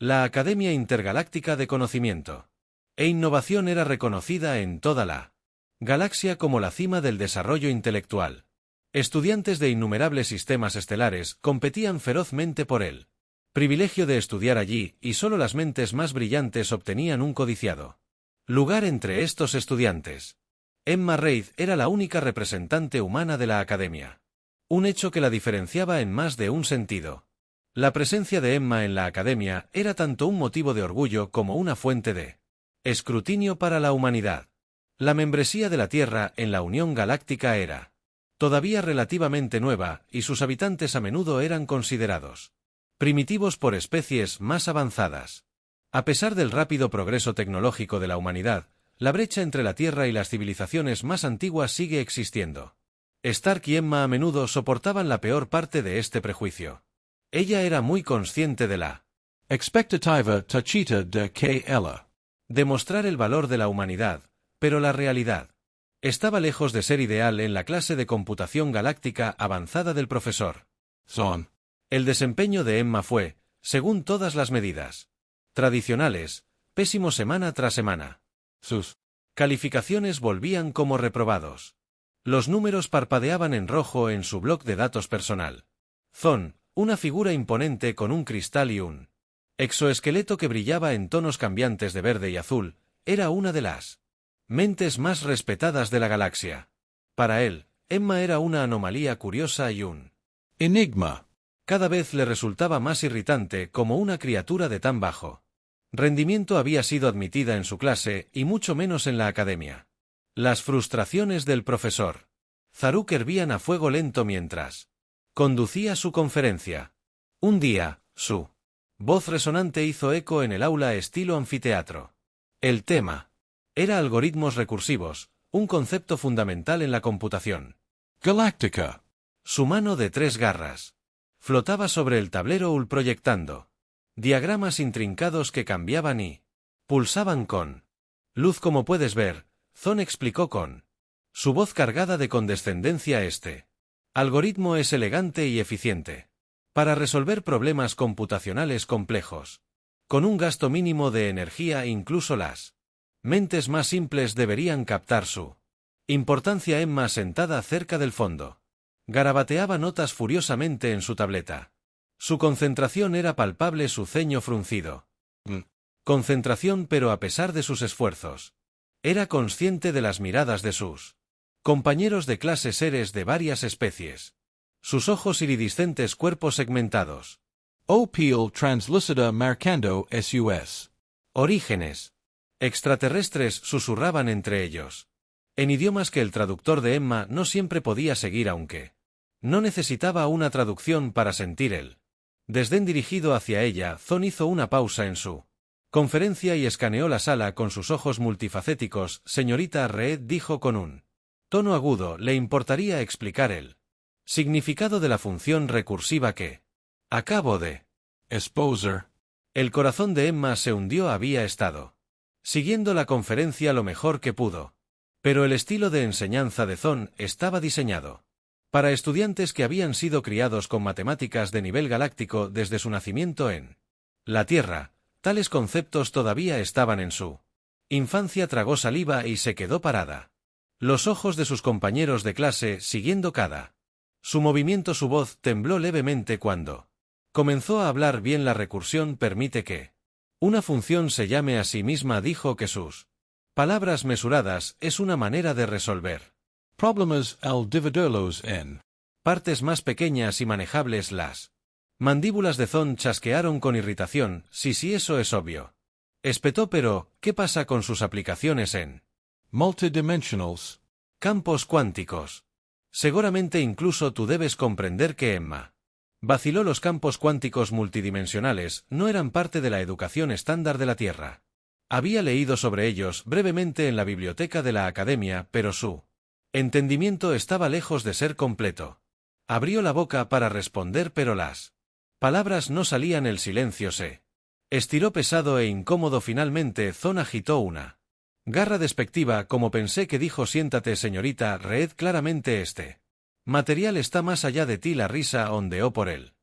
la Academia Intergaláctica de Conocimiento e Innovación era reconocida en toda la galaxia como la cima del desarrollo intelectual. Estudiantes de innumerables sistemas estelares competían ferozmente por él. Privilegio de estudiar allí, y solo las mentes más brillantes obtenían un codiciado lugar entre estos estudiantes. Emma Reid era la única representante humana de la Academia. Un hecho que la diferenciaba en más de un sentido. La presencia de Emma en la Academia era tanto un motivo de orgullo como una fuente de escrutinio para la humanidad. La membresía de la Tierra en la Unión Galáctica era todavía relativamente nueva, y sus habitantes a menudo eran considerados primitivos por especies más avanzadas. A pesar del rápido progreso tecnológico de la humanidad, la brecha entre la Tierra y las civilizaciones más antiguas sigue existiendo. Stark y Emma a menudo soportaban la peor parte de este prejuicio. Ella era muy consciente de la expectativa tacita de que ella demostrar el valor de la humanidad, pero la realidad estaba lejos de ser ideal en la clase de computación galáctica avanzada del profesor Son. El desempeño de Emma fue, según todas las medidas tradicionales, pésimo semana tras semana. Sus calificaciones volvían como reprobados. Los números parpadeaban en rojo en su bloc de datos personal. Zon, una figura imponente con un cristal y un exoesqueleto que brillaba en tonos cambiantes de verde y azul, era una de las mentes más respetadas de la galaxia. Para él, Emma era una anomalía curiosa y un enigma. Cada vez le resultaba más irritante como una criatura de tan bajo rendimiento había sido admitida en su clase y mucho menos en la academia. Las frustraciones del profesor Zaruk hervían a fuego lento mientras conducía su conferencia. Un día, su voz resonante hizo eco en el aula estilo anfiteatro. El tema era algoritmos recursivos, un concepto fundamental en la computación galáctica. Su mano de 3 garras flotaba sobre el tablero UL proyectando diagramas intrincados que cambiaban y pulsaban con luz. Como puedes ver, Zon explicó con su voz cargada de condescendencia: este algoritmo es elegante y eficiente para resolver problemas computacionales complejos, con un gasto mínimo de energía. Incluso las mentes más simples deberían captar su importancia. Emma, sentada cerca del fondo, garabateaba notas furiosamente en su tableta. Su concentración era palpable, su ceño fruncido. Concentración, pero a pesar de sus esfuerzos, era consciente de las miradas de sus compañeros de clase, seres de varias especies. Sus ojos iridiscentes, cuerpos segmentados. Opil translucida marcando sus orígenes extraterrestres, susurraban entre ellos, en idiomas que el traductor de Emma no siempre podía seguir, aunque no necesitaba una traducción para sentir el desdén dirigido hacia ella. Zon hizo una pausa en su conferencia y escaneó la sala con sus ojos multifacéticos. Señorita Reed, dijo con un tono agudo, ¿le importaría explicar el significado de la función recursiva que acabo de exposer? El corazón de Emma se hundió. Había estado siguiendo la conferencia lo mejor que pudo, pero el estilo de enseñanza de Zon estaba diseñado para estudiantes que habían sido criados con matemáticas de nivel galáctico desde su nacimiento en la Tierra. Tales conceptos todavía estaban en su infancia. Tragó saliva y se quedó parada. Los ojos de sus compañeros de clase siguiendo cada su movimiento. Su voz tembló levemente cuando comenzó a hablar. Bien, la recursión permite que una función se llame a sí misma. Dijo que sus palabras mesuradas es una manera de resolver Problemas al dividirlos en partes más pequeñas y manejables. Las mandíbulas de Zon chasquearon con irritación. Sí, eso es obvio, espetó, pero ¿qué pasa con sus aplicaciones en multidimensionals campos cuánticos? Seguramente incluso tú debes comprender que Emma vaciló. Los campos cuánticos multidimensionales no eran parte de la educación estándar de la Tierra. Había leído sobre ellos brevemente en la biblioteca de la Academia, pero su entendimiento estaba lejos de ser completo. Abrió la boca para responder, pero las palabras no salían. El silencio se estiró pesado e incómodo. Finalmente Zon agitó una garra despectiva. Como pensé que, dijo. Siéntate, señorita Reed, claramente este material está más allá de ti. La risa ondeó por el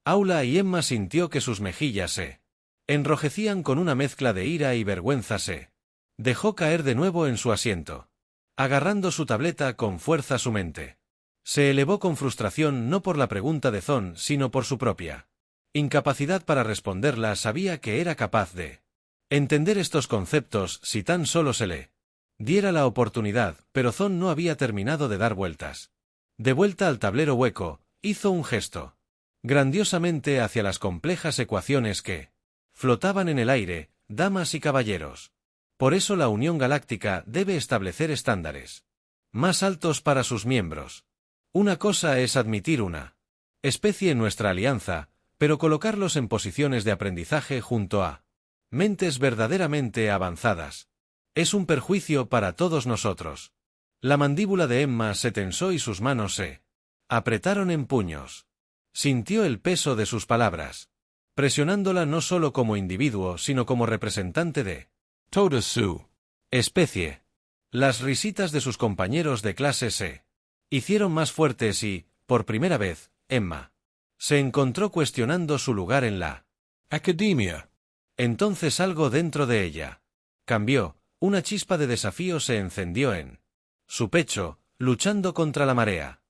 aula y Emma sintió que sus mejillas se enrojecían con una mezcla de ira y vergüenza. Se dejó caer de nuevo en su asiento, agarrando su tableta con fuerza. Su mente se elevó con frustración no por la pregunta de Thon, sino por su propia incapacidad para responderla. Sabía que era capaz de entender estos conceptos si tan solo se le diera la oportunidad, pero Thon no había terminado de dar vueltas. De vuelta al tablero hueco, hizo un gesto grandiosamente hacia las complejas ecuaciones que flotaban en el aire. Damas y caballeros, por eso la Unión Galáctica debe establecer estándares más altos para sus miembros. Una cosa es admitir una especie en nuestra alianza, pero colocarlos en posiciones de aprendizaje junto a mentes verdaderamente avanzadas es un perjuicio para todos nosotros. La mandíbula de Emma se tensó y sus manos se apretaron en puños. Sintió el peso de sus palabras, presionándola no solo como individuo sino como representante de toda su especie. Las risitas de sus compañeros de clase se hicieron más fuertes y, por primera vez, Emma se encontró cuestionando su lugar en la academia. Entonces algo dentro de ella cambió. Una chispa de desafío se encendió en su pecho, luchando contra la marea.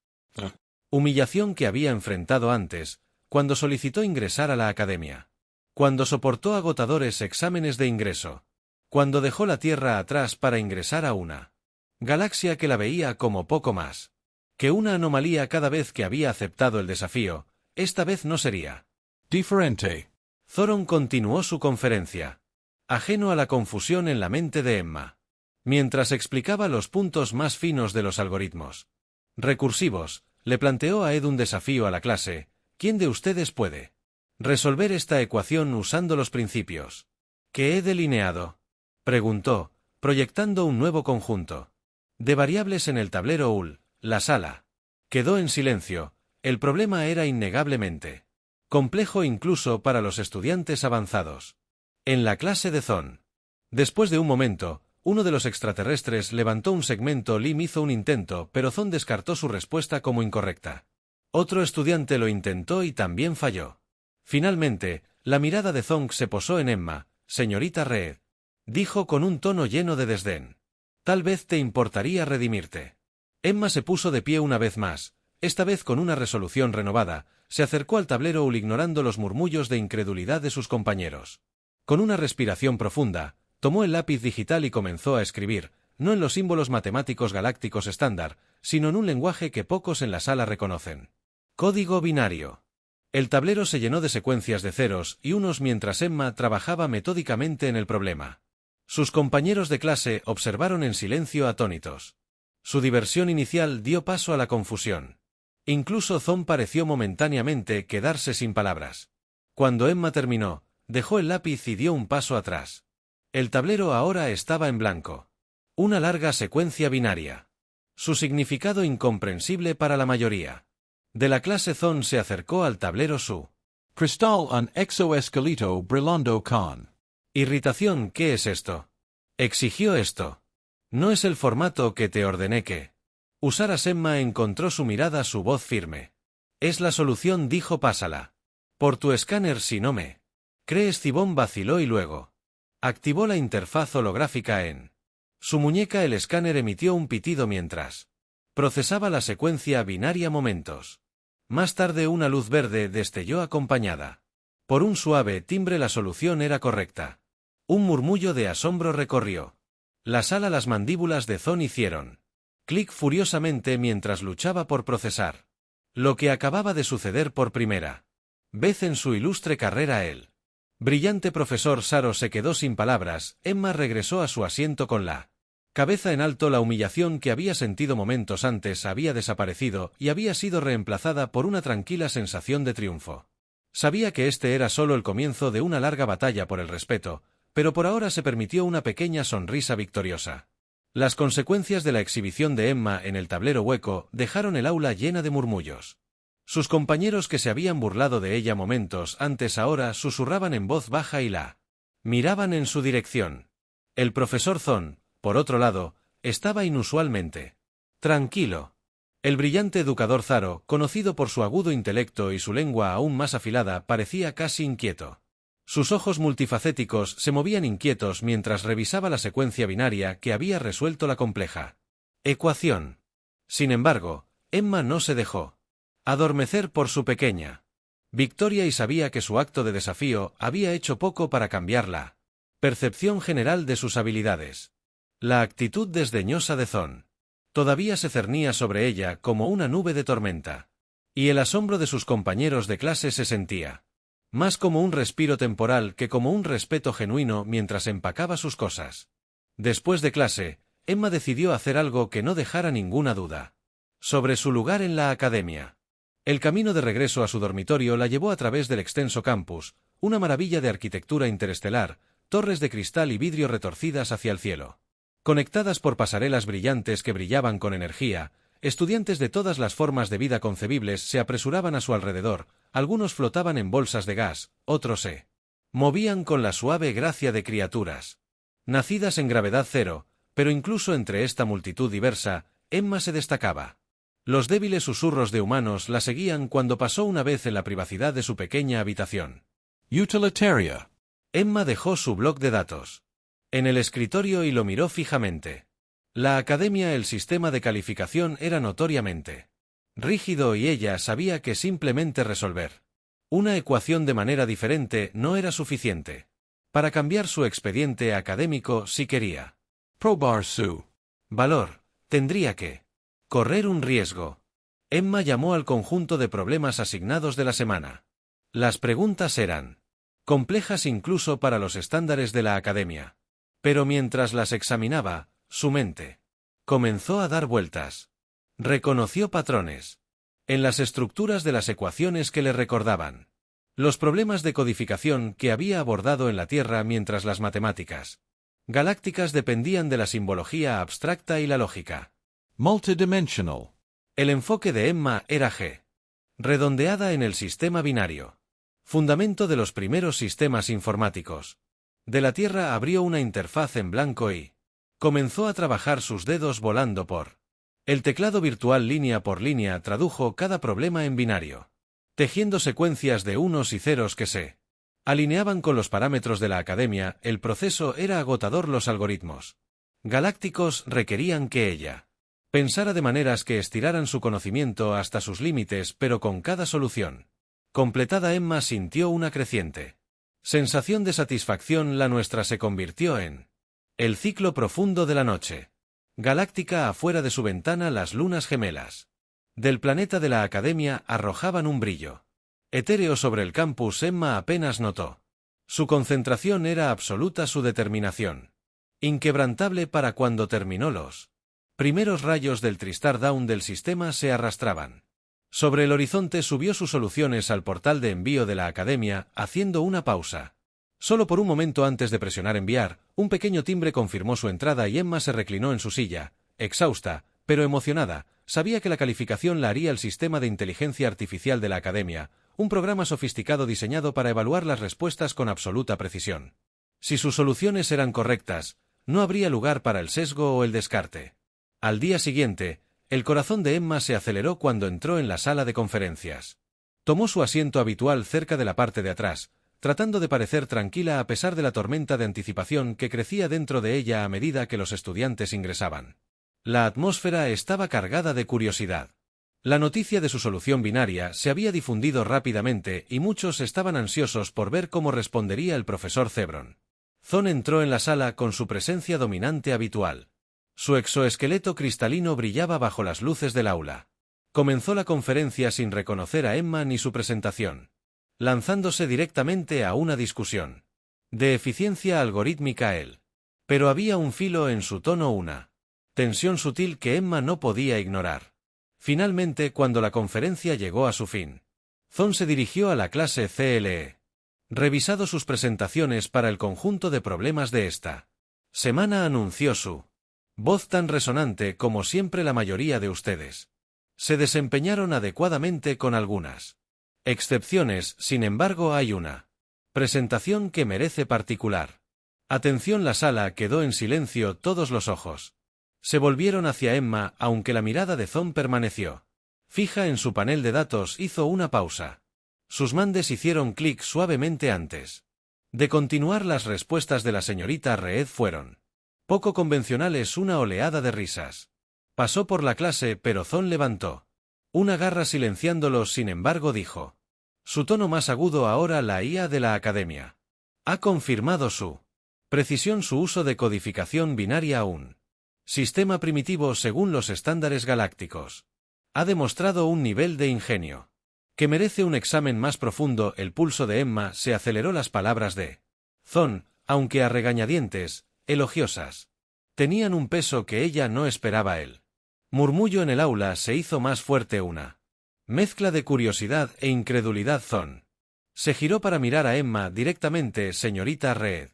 Humillación que había enfrentado antes, cuando solicitó ingresar a la academia. Cuando soportó agotadores exámenes de ingreso. Cuando dejó la Tierra atrás para ingresar a una galaxia que la veía como poco más que una anomalía. Cada vez que había aceptado el desafío, esta vez no sería diferente. Thoron continuó su conferencia, ajeno a la confusión en la mente de Emma, mientras explicaba los puntos más finos de los algoritmos recursivos. Le planteó a Ed un desafío a la clase: ¿quién de ustedes puede resolver esta ecuación usando los principios que he delineado? Preguntó, proyectando un nuevo conjunto de variables en el tablero UL. La sala quedó en silencio. El problema era innegablemente complejo incluso para los estudiantes avanzados. En la clase de Thon. Después de un momento, uno de los extraterrestres levantó un segmento. Lim hizo un intento, pero Thon descartó su respuesta como incorrecta. Otro estudiante lo intentó y también falló. Finalmente, la mirada de Thon se posó en Emma. Señorita Reed, dijo con un tono lleno de desdén. Tal vez te importaría redimirte. Emma se puso de pie una vez más, esta vez con una resolución renovada. Se acercó al tablero UL ignorando los murmullos de incredulidad de sus compañeros. Con una respiración profunda, tomó el lápiz digital y comenzó a escribir, no en los símbolos matemáticos galácticos estándar, sino en un lenguaje que pocos en la sala reconocen. Código binario. El tablero se llenó de secuencias de ceros y unos mientras Emma trabajaba metódicamente en el problema. Sus compañeros de clase observaron en silencio atónitos. Su diversión inicial dio paso a la confusión. Incluso Thon pareció momentáneamente quedarse sin palabras. Cuando Emma terminó, dejó el lápiz y dio un paso atrás. El tablero ahora estaba en blanco. Una larga secuencia binaria. Su significado incomprensible para la mayoría de la clase. Thon se acercó al tablero. Su Cristal un exoesqueleto brillando con irritación. ¿Qué es esto? Exigió esto. No es el formato que te ordené que usaras. Emma encontró su mirada, su voz firme. Es la solución, dijo. Pásala por tu escáner si no me crees. Cibón vaciló y luego activó la interfaz holográfica en su muñeca. El escáner emitió un pitido mientras procesaba la secuencia binaria. Momentos más tarde, una luz verde destelló acompañada por un suave timbre. La solución era correcta. Un murmullo de asombro recorrió la sala. Las mandíbulas de Thon hicieron clic furiosamente mientras luchaba por procesar lo que acababa de suceder por primera vez en su ilustre carrera. El brillante profesor Saro se quedó sin palabras. Emma regresó a su asiento con la cabeza en alto. La humillación que había sentido momentos antes había desaparecido y había sido reemplazada por una tranquila sensación de triunfo. Sabía que este era solo el comienzo de una larga batalla por el respeto, pero por ahora se permitió una pequeña sonrisa victoriosa. Las consecuencias de la exhibición de Emma en el tablero hueco dejaron el aula llena de murmullos. Sus compañeros que se habían burlado de ella momentos antes ahora susurraban en voz baja y la miraban en su dirección. El profesor Thon, por otro lado, estaba inusualmente tranquilo. El brillante educador Zaro, conocido por su agudo intelecto y su lengua aún más afilada, parecía casi inquieto. Sus ojos multifacéticos se movían inquietos mientras revisaba la secuencia binaria que había resuelto la compleja ecuación. Sin embargo, Emma no se dejó adormecer por su pequeña victoria y sabía que su acto de desafío había hecho poco para cambiar la percepción general de sus habilidades. La actitud desdeñosa de Thon todavía se cernía sobre ella como una nube de tormenta, y el asombro de sus compañeros de clase se sentía más como un respiro temporal que como un respeto genuino mientras empacaba sus cosas. Después de clase, Emma decidió hacer algo que no dejara ninguna duda sobre su lugar en la academia. El camino de regreso a su dormitorio la llevó a través del extenso campus, una maravilla de arquitectura interestelar, torres de cristal y vidrio retorcidas hacia el cielo. Conectadas por pasarelas brillantes que brillaban con energía, estudiantes de todas las formas de vida concebibles se apresuraban a su alrededor, algunos flotaban en bolsas de gas, otros se movían con la suave gracia de criaturas nacidas en gravedad cero, pero incluso entre esta multitud diversa, Emma se destacaba. Los débiles susurros de humanos la seguían cuando pasó una vez en la privacidad de su pequeña habitación. Utilitaria. Emma dejó su bloc de datos en el escritorio y lo miró fijamente. La academia, el sistema de calificación era notoriamente rígido y ella sabía que simplemente resolver una ecuación de manera diferente no era suficiente para cambiar su expediente académico si quería Probar su valor, tendría que correr un riesgo. Emma llamó al conjunto de problemas asignados de la semana. Las preguntas eran complejas incluso para los estándares de la academia. Pero mientras las examinaba, su mente comenzó a dar vueltas. Reconoció patrones en las estructuras de las ecuaciones que le recordaban los problemas de codificación que había abordado en la Tierra mientras las matemáticas galácticas dependían de la simbología abstracta y la lógica multidimensional. El enfoque de Emma era G, redondeada en el sistema binario, fundamento de los primeros sistemas informáticos. De la Tierra abrió una interfaz en blanco y comenzó a trabajar sus dedos volando por el teclado virtual. Línea por línea tradujo cada problema en binario, tejiendo secuencias de unos y ceros que se alineaban con los parámetros de la academia. El proceso era agotador. Los algoritmos galácticos requerían que ella pensara de maneras que estiraran su conocimiento hasta sus límites, pero con cada solución completada Emma sintió una creciente sensación de satisfacción. La nuestra se convirtió en el ciclo profundo de la noche galáctica. Afuera de su ventana, las lunas gemelas del planeta de la academia arrojaban un brillo etéreo sobre el campus. Emma apenas notó su concentración era absoluta, su determinación inquebrantable. Para cuando terminó, los primeros rayos del Tristar Dawn del sistema se arrastraban sobre el horizonte. Subió sus soluciones al portal de envío de la academia, haciendo una pausa. Solo por un momento antes de presionar enviar, un pequeño timbre confirmó su entrada y Emma se reclinó en su silla, exhausta, pero emocionada. Sabía que la calificación la haría el sistema de inteligencia artificial de la academia, un programa sofisticado diseñado para evaluar las respuestas con absoluta precisión. Si sus soluciones eran correctas, no habría lugar para el sesgo o el descarte. Al día siguiente, el corazón de Emma se aceleró cuando entró en la sala de conferencias. Tomó su asiento habitual cerca de la parte de atrás, tratando de parecer tranquila a pesar de la tormenta de anticipación que crecía dentro de ella a medida que los estudiantes ingresaban. La atmósfera estaba cargada de curiosidad. La noticia de su solución binaria se había difundido rápidamente y muchos estaban ansiosos por ver cómo respondería el profesor Zebron. Thon entró en la sala con su presencia dominante habitual. Su exoesqueleto cristalino brillaba bajo las luces del aula. Comenzó la conferencia sin reconocer a Emma ni su presentación, lanzándose directamente a una discusión de eficiencia algorítmica. Pero había un filo en su tono, una tensión sutil que Emma no podía ignorar. Finalmente, cuando la conferencia llegó a su fin, Thon se dirigió a la clase CLE. Revisado sus presentaciones para el conjunto de problemas de esta semana, anunció su voz tan resonante como siempre. La mayoría de ustedes se desempeñaron adecuadamente, con algunas excepciones. Sin embargo, hay una presentación que merece particular atención. La sala quedó en silencio. Todos los ojos se volvieron hacia Emma, aunque la mirada de Thon permaneció fija en su panel de datos. Hizo una pausa. Sus mandes hicieron clic suavemente antes De continuar, las respuestas de la señorita Reed fueron poco convencionales, una oleada de risas. Pasó por la clase, pero Thon levantó una garra silenciándolos. Sin embargo, dijo. Su tono más agudo: ahora la IA de la academia ha confirmado su precisión, su uso de codificación binaria a un sistema primitivo según los estándares galácticos. Ha demostrado un nivel de ingenio que merece un examen más profundo. El pulso de Emma se aceleró. Las palabras de Thon, aunque a regañadientes, elogiosas, tenían un peso que ella no esperaba. El murmullo en el aula se hizo más fuerte, una mezcla de curiosidad e incredulidad. Thon se giró para mirar a Emma directamente. Señorita Reed,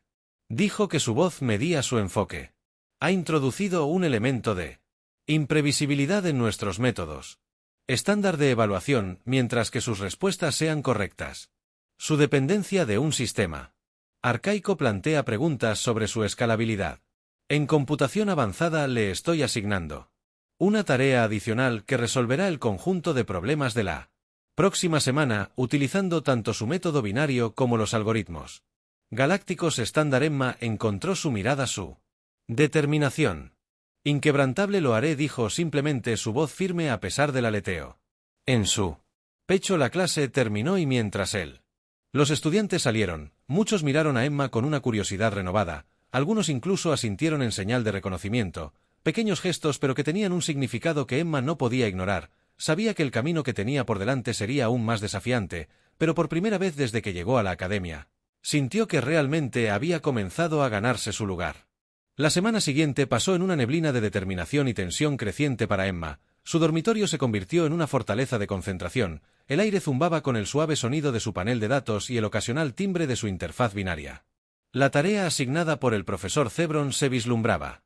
dijo que su voz medía su enfoque. Ha introducido un elemento de imprevisibilidad en nuestros métodos estándar de evaluación, mientras que sus respuestas sean correctas. Su dependencia de un sistema arcaico plantea preguntas sobre su escalabilidad. En computación avanzada le estoy asignando una tarea adicional que resolverá el conjunto de problemas de la próxima semana, utilizando tanto su método binario como los algoritmos galácticos estándar. Emma encontró su mirada, su determinación inquebrantable. Lo haré, dijo simplemente, su voz firme a pesar del aleteo en su pecho. La clase terminó y mientras los estudiantes salieron, muchos miraron a Emma con una curiosidad renovada, algunos incluso asintieron en señal de reconocimiento, pequeños gestos pero que tenían un significado que Emma no podía ignorar. Sabía que el camino que tenía por delante sería aún más desafiante, pero por primera vez desde que llegó a la academia, sintió que realmente había comenzado a ganarse su lugar. La semana siguiente pasó en una neblina de determinación y tensión creciente para Emma. Su dormitorio se convirtió en una fortaleza de concentración, el aire zumbaba con el suave sonido de su panel de datos y el ocasional timbre de su interfaz binaria. La tarea asignada por el profesor Zebron se vislumbraba.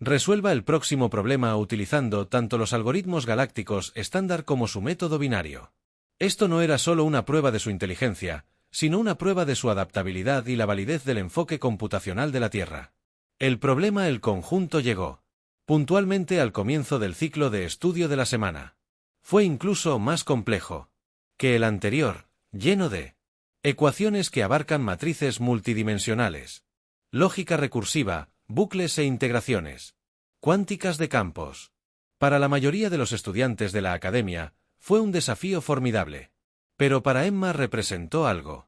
Resuelva el próximo problema utilizando tanto los algoritmos galácticos estándar como su método binario. Esto no era solo una prueba de su inteligencia, sino una prueba de su adaptabilidad y la validez del enfoque computacional de la Tierra. El problema, el conjunto, llegó puntualmente al comienzo del ciclo de estudio de la semana. Fue incluso más complejo que el anterior, lleno de ecuaciones que abarcan matrices multidimensionales, lógica recursiva, bucles e integraciones cuánticas de campos. Para la mayoría de los estudiantes de la academia, fue un desafío formidable. Pero para Emma representó algo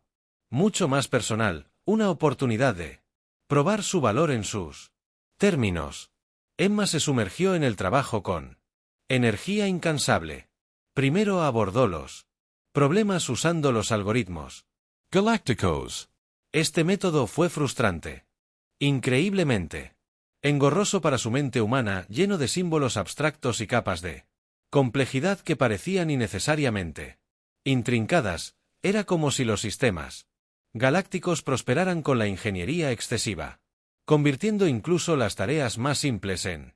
mucho más personal, una oportunidad de probar su valor en sus términos. Emma se sumergió en el trabajo con energía incansable. Primero abordó los problemas usando los algoritmos Galacticos. Este método fue frustrante, increíblemente engorroso para su mente humana, lleno de símbolos abstractos y capas de complejidad que parecían innecesariamente intrincadas. Era como si los sistemas galácticos prosperaran con la ingeniería excesiva, convirtiendo incluso las tareas más simples en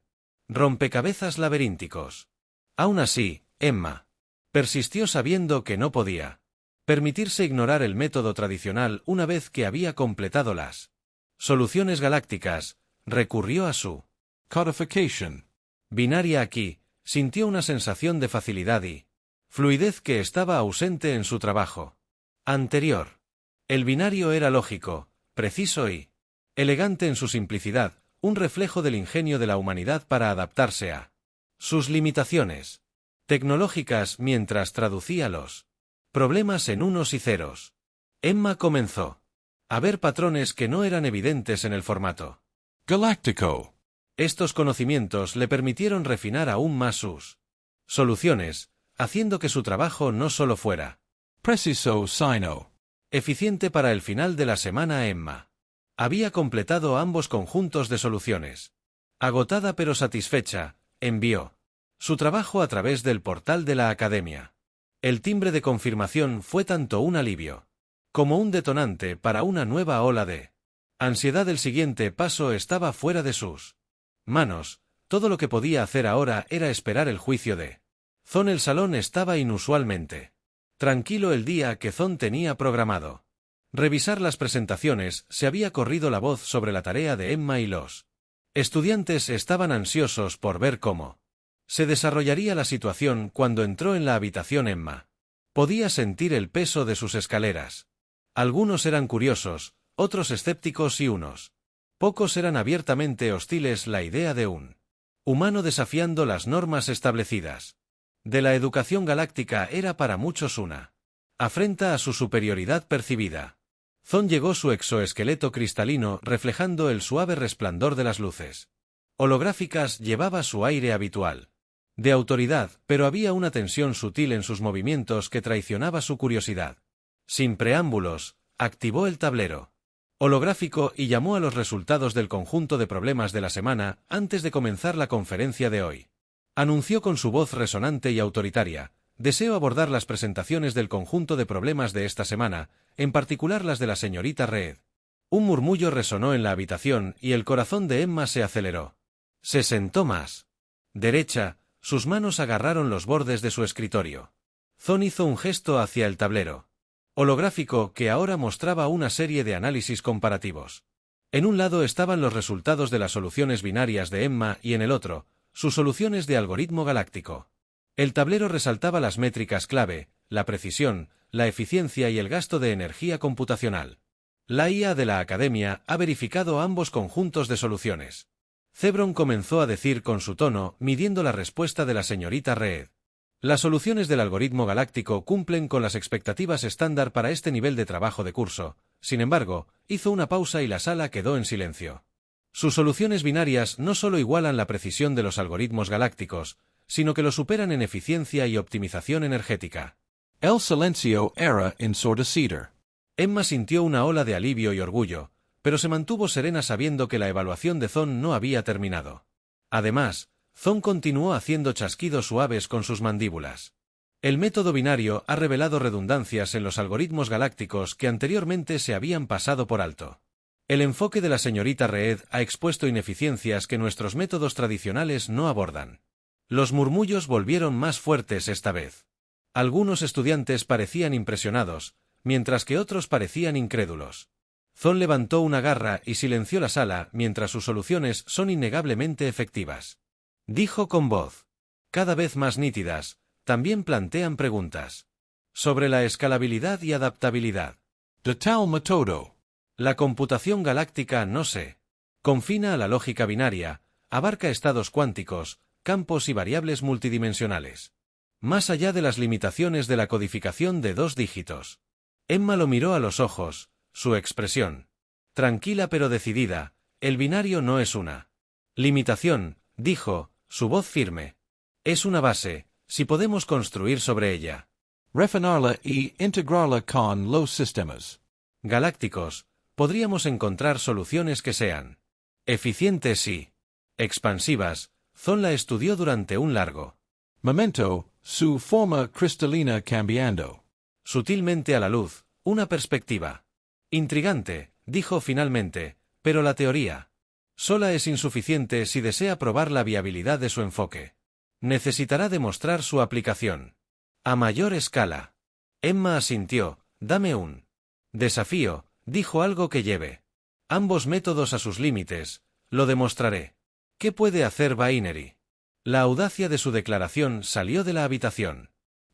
rompecabezas laberínticos. Aún así, Emma persistió sabiendo que no podía permitirse ignorar el método tradicional. Una vez que había completado las soluciones galácticas, recurrió a su Codification. binaria. Aquí, sintió una sensación de facilidad y fluidez que estaba ausente en su trabajo anterior. El binario era lógico, preciso y elegante en su simplicidad, un reflejo del ingenio de la humanidad para adaptarse a sus limitaciones tecnológicas. Mientras traducía los problemas en unos y ceros, Emma comenzó a ver patrones que no eran evidentes en el formato Galactico. Estos conocimientos le permitieron refinar aún más sus soluciones, haciendo que su trabajo no solo fuera Preciso sino. eficiente. Para el final de la semana, Emma había completado ambos conjuntos de soluciones. Agotada pero satisfecha, envió su trabajo a través del portal de la academia. El timbre de confirmación fue tanto un alivio como un detonante para una nueva ola de ansiedad. El siguiente paso estaba fuera de sus manos. Todo lo que podía hacer ahora era esperar el juicio de Thon. El salón estaba inusualmente tranquilo el día que Thon tenía programado revisar las presentaciones. Se había corrido la voz sobre la tarea de Emma y los estudiantes estaban ansiosos por ver cómo se desarrollaría la situación. Cuando entró en la habitación, Emma podía sentir el peso de sus escaleras. Algunos eran curiosos, otros escépticos y unos pocos eran abiertamente hostiles la idea de un humano desafiando las normas establecidas de la educación galáctica era para muchos una afrenta a su superioridad percibida. Thon llegó su exoesqueleto cristalino reflejando el suave resplandor de las luces holográficas, llevaba su aire habitual de autoridad, pero había una tensión sutil en sus movimientos que traicionaba su curiosidad. Sin preámbulos, activó el tablero holográfico y llamó a los resultados del conjunto de problemas de la semana antes de comenzar la conferencia de hoy. Anunció con su voz resonante y autoritaria: deseo abordar las presentaciones del conjunto de problemas de esta semana, en particular las de la señorita Reed. Un murmullo resonó en la habitación y el corazón de Emma se aceleró. Se sentó más derecha, sus manos agarraron los bordes de su escritorio. Thon hizo un gesto hacia el tablero holográfico que ahora mostraba una serie de análisis comparativos. En un lado estaban los resultados de las soluciones binarias de Emma y en el otro, sus soluciones de algoritmo galáctico. El tablero resaltaba las métricas clave, la precisión, la eficiencia y el gasto de energía computacional. La IA de la Academia ha verificado ambos conjuntos de soluciones. Zebron comenzó a decir con su tono, midiendo la respuesta de la señorita Reed. Las soluciones del algoritmo galáctico cumplen con las expectativas estándar para este nivel de trabajo de curso. Sin embargo, hizo una pausa y la sala quedó en silencio. Sus soluciones binarias no solo igualan la precisión de los algoritmos galácticos, sino que lo superan en eficiencia y optimización energética. El silencio era ensordecido. Emma sintió una ola de alivio y orgullo, pero se mantuvo serena sabiendo que la evaluación de Thon no había terminado. Además, Thon continuó haciendo chasquidos suaves con sus mandíbulas. El método binario ha revelado redundancias en los algoritmos galácticos que anteriormente se habían pasado por alto. El enfoque de la señorita Reed ha expuesto ineficiencias que nuestros métodos tradicionales no abordan. Los murmullos volvieron más fuertes esta vez. Algunos estudiantes parecían impresionados, mientras que otros parecían incrédulos. Thon levantó una garra y silenció la sala mientras sus soluciones son innegablemente efectivas. Dijo con voz cada vez más nítidas, también plantean preguntas sobre la escalabilidad y adaptabilidad. De tal método. La computación galáctica no se confina a la lógica binaria, abarca estados cuánticos, campos y variables multidimensionales. Más allá de las limitaciones de la codificación de 2 dígitos. Emma lo miró a los ojos, su expresión tranquila pero decidida. El binario no es una limitación, dijo, su voz firme. Es una base, si podemos construir sobre ella. Refinarla y integrarla con los sistemas galácticos, podríamos encontrar soluciones que sean eficientes y expansivas. Thon la estudió durante un largo momento, su forma cristalina cambiando. Sutilmente a la luz, una perspectiva intrigante, dijo finalmente, pero la teoría sola es insuficiente si desea probar la viabilidad de su enfoque. Necesitará demostrar su aplicación a mayor escala. Emma asintió. Dame un desafío, dijo, algo que lleve ambos métodos a sus límites. Lo demostraré. ¿Qué puede hacer Binary? La audacia de su declaración salió de la habitación.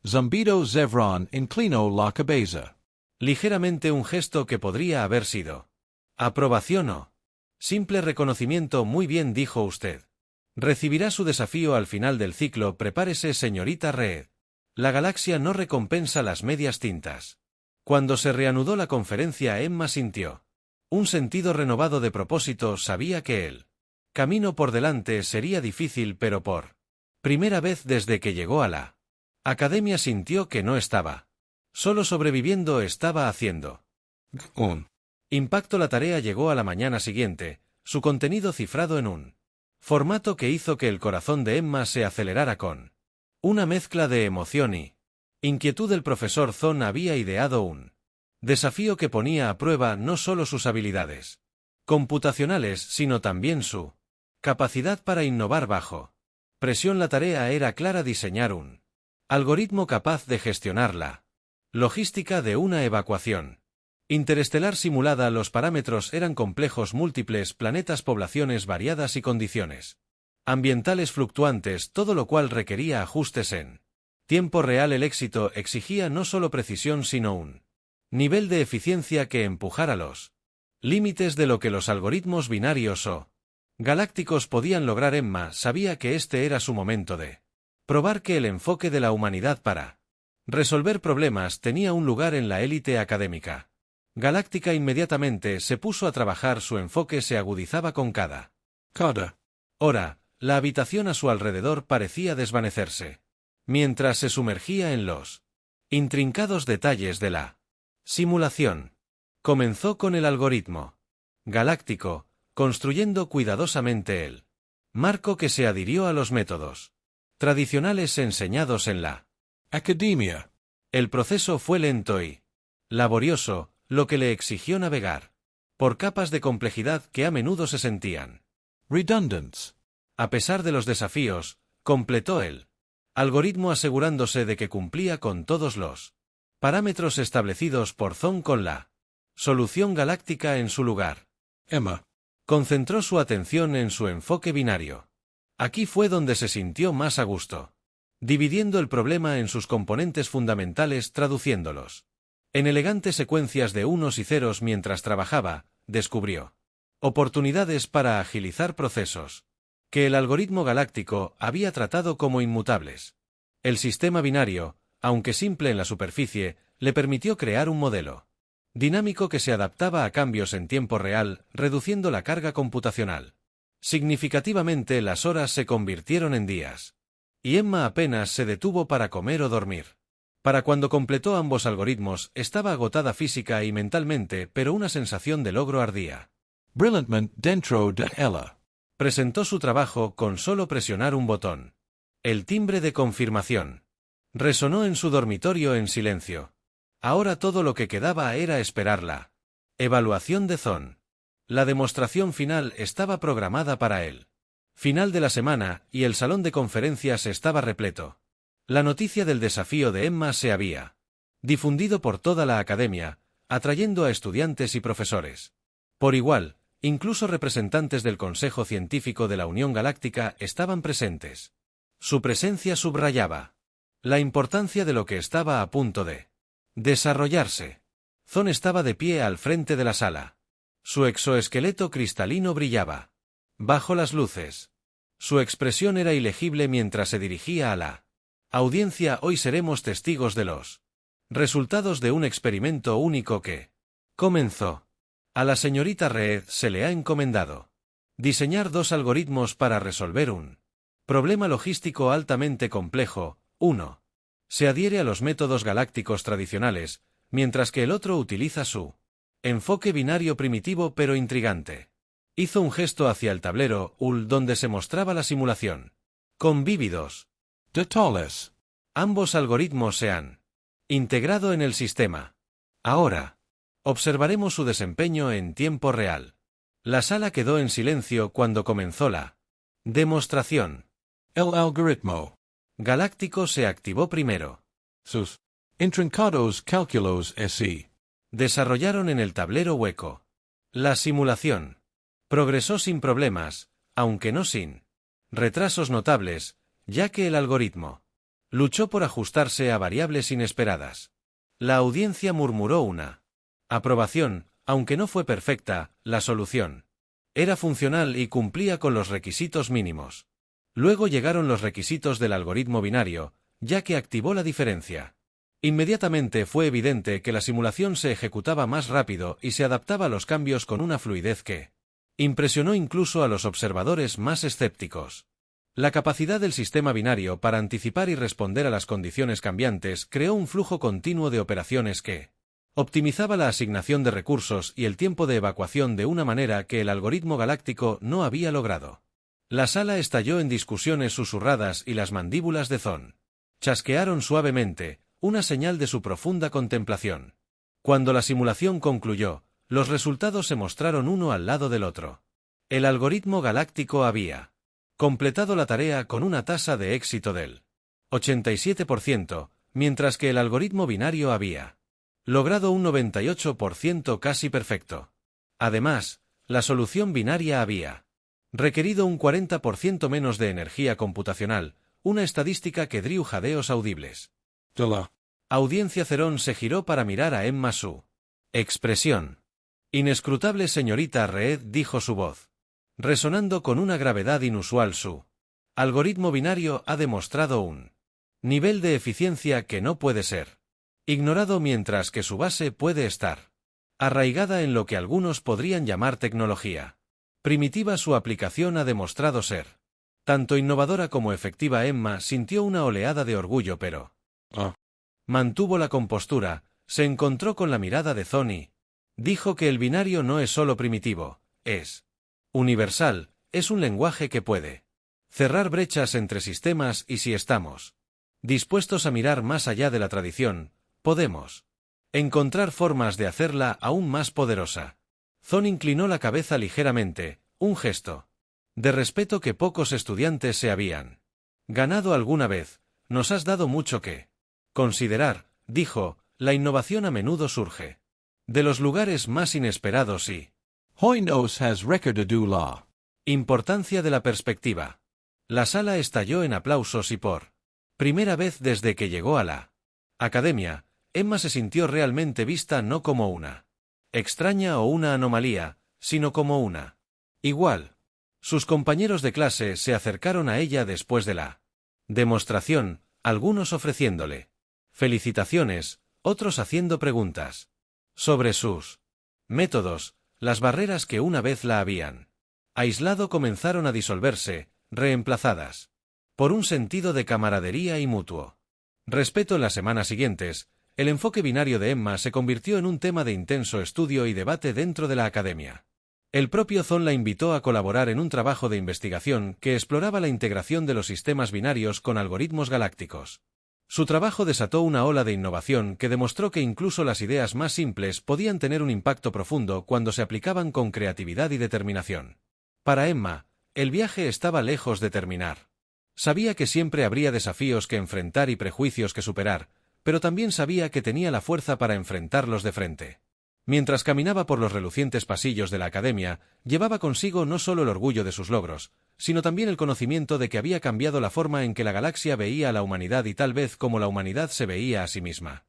Zumbido Zevron inclinó la cabeza. Ligeramente, un gesto que podría haber sido aprobación o simple reconocimiento. Muy bien, dijo usted. Recibirá su desafío al final del ciclo. Prepárese, señorita Reed. La galaxia no recompensa las medias tintas. Cuando se reanudó la conferencia, Emma sintió un sentido renovado de propósito. Sabía que el camino por delante sería difícil, pero por primera vez desde que llegó a la Academia sintió que no estaba solo sobreviviendo, estaba haciendo un impacto. La tarea llegó a la mañana siguiente, su contenido cifrado en un formato que hizo que el corazón de Emma se acelerara con una mezcla de emoción y inquietud. El profesor Thon había ideado un desafío que ponía a prueba no solo sus habilidades computacionales, sino también su capacidad para innovar bajo presión. La tarea era clara: diseñar un algoritmo capaz de gestionar la logística de una evacuación interestelar simulada. Los parámetros eran complejos: múltiples planetas, poblaciones variadas y condiciones ambientales fluctuantes, todo lo cual requería ajustes en tiempo real. El éxito exigía no solo precisión, sino un nivel de eficiencia que empujara los Límites de lo que los algoritmos binarios o galácticos podían lograr. Emma sabía que este era su momento de probar que el enfoque de la humanidad para resolver problemas tenía un lugar en la élite académica galáctica. Inmediatamente se puso a trabajar. Su enfoque se agudizaba con cada hora. La habitación a su alrededor parecía desvanecerse, mientras se sumergía en los intrincados detalles de la simulación. Comenzó con el algoritmo galáctico, construyendo cuidadosamente el marco que se adhirió a los métodos tradicionales enseñados en la academia. El proceso fue lento y laborioso, lo que le exigió navegar por capas de complejidad que a menudo se sentían redundant. A pesar de los desafíos, completó el algoritmo asegurándose de que cumplía con todos los parámetros establecidos por Thon. Con la solución galáctica en su lugar, Emma concentró su atención en su enfoque binario. Aquí fue donde se sintió más a gusto, dividiendo el problema en sus componentes fundamentales, traduciéndolos en elegantes secuencias de unos y ceros. Mientras trabajaba, descubrió oportunidades para agilizar procesos que el algoritmo galáctico había tratado como inmutables. El sistema binario, aunque simple en la superficie, le permitió crear un modelo dinámico que se adaptaba a cambios en tiempo real, reduciendo la carga computacional significativamente. Las horas se convirtieron en días, y Emma apenas se detuvo para comer o dormir. Para cuando completó ambos algoritmos, estaba agotada física y mentalmente, pero una sensación de logro ardía. brilliantment dentro de ella. Presentó su trabajo con solo presionar un botón. El timbre de confirmación resonó en su dormitorio en silencio. Ahora todo lo que quedaba era esperar la evaluación de Thon. La demostración final estaba programada para el final de la semana, y el salón de conferencias estaba repleto. La noticia del desafío de Emma se había difundido por toda la academia, atrayendo a estudiantes y profesores por igual. Incluso representantes del Consejo Científico de la Unión Galáctica estaban presentes. Su presencia subrayaba la importancia de lo que estaba a punto de desarrollarse. Thon estaba de pie al frente de la sala. Su exoesqueleto cristalino brillaba bajo las luces. Su expresión era ilegible mientras se dirigía a la audiencia. Hoy seremos testigos de los resultados de un experimento único que comenzó. A la señorita Reed se le ha encomendado diseñar 2 algoritmos para resolver un problema logístico altamente complejo. Uno se adhiere a los métodos galácticos tradicionales, mientras que el otro utiliza su enfoque binario primitivo pero intrigante. Hizo un gesto hacia el tablero donde se mostraba la simulación con vívidos detalles. Ambos algoritmos se han integrado en el sistema. Ahora observaremos su desempeño en tiempo real. La sala quedó en silencio cuando comenzó la demostración. El algoritmo galáctico se activó primero. sus intrincados cálculos se desarrollaron en el tablero hueco. La simulación progresó sin problemas, aunque no sin retrasos notables, ya que el algoritmo luchó por ajustarse a variables inesperadas. La audiencia murmuró una aprobación, aunque no fue perfecta. La solución era funcional y cumplía con los requisitos mínimos. Luego llegaron los requisitos del algoritmo binario, ya que activó la diferencia. Inmediatamente fue evidente que la simulación se ejecutaba más rápido y se adaptaba a los cambios con una fluidez que impresionó incluso a los observadores más escépticos. La capacidad del sistema binario para anticipar y responder a las condiciones cambiantes creó un flujo continuo de operaciones que optimizaba la asignación de recursos y el tiempo de evacuación de una manera que el algoritmo galáctico no había logrado. La sala estalló en discusiones susurradas y las mandíbulas de Thon chasquearon suavemente, una señal de su profunda contemplación. Cuando la simulación concluyó, los resultados se mostraron uno al lado del otro. El algoritmo galáctico había completado la tarea con una tasa de éxito del 87%, mientras que el algoritmo binario había logrado un 98% casi perfecto. Además, la solución binaria había requerido un 40% menos de energía computacional, una estadística que dio jadeos audibles. de la Audiencia Cerón se giró para mirar a Emma. Su expresión Inescrutable señorita Reed, dijo su voz, resonando con una gravedad inusual. Su algoritmo binario ha demostrado un nivel de eficiencia que no puede ser ignorado, mientras que su base puede estar arraigada en lo que algunos podrían llamar tecnología primitiva. Su aplicación ha demostrado ser tanto innovadora como efectiva. Emma sintió una oleada de orgullo, pero mantuvo la compostura. Se encontró con la mirada de Thony. Dijo que el binario no es solo primitivo, es universal, es un lenguaje que puede cerrar brechas entre sistemas, y si estamos dispuestos a mirar más allá de la tradición, podemos encontrar formas de hacerla aún más poderosa. Thon inclinó la cabeza ligeramente, un gesto de respeto que pocos estudiantes se habían ganado alguna vez. Nos has dado mucho que considerar, dijo. La innovación a menudo surge de los lugares más inesperados y Hoy nos has recordado la importancia de la perspectiva. La sala estalló en aplausos y por primera vez desde que llegó a la academia, Emma se sintió realmente vista, no como una extraña o una anomalía, sino como una igual. Sus compañeros de clase se acercaron a ella después de la demostración, algunos ofreciéndole felicitaciones, otros haciendo preguntas sobre sus métodos. Las barreras que una vez la habían aislado comenzaron a disolverse, reemplazadas por un sentido de camaradería y mutuo respeto. En las semanas siguientes, el enfoque binario de Emma se convirtió en un tema de intenso estudio y debate dentro de la academia. El propio Thon la invitó a colaborar en un trabajo de investigación que exploraba la integración de los sistemas binarios con algoritmos galácticos. Su trabajo desató una ola de innovación que demostró que incluso las ideas más simples podían tener un impacto profundo cuando se aplicaban con creatividad y determinación. Para Emma, el viaje estaba lejos de terminar. Sabía que siempre habría desafíos que enfrentar y prejuicios que superar, pero también sabía que tenía la fuerza para enfrentarlos de frente. Mientras caminaba por los relucientes pasillos de la academia, llevaba consigo no solo el orgullo de sus logros, sino también el conocimiento de que había cambiado la forma en que la galaxia veía a la humanidad y tal vez como la humanidad se veía a sí misma.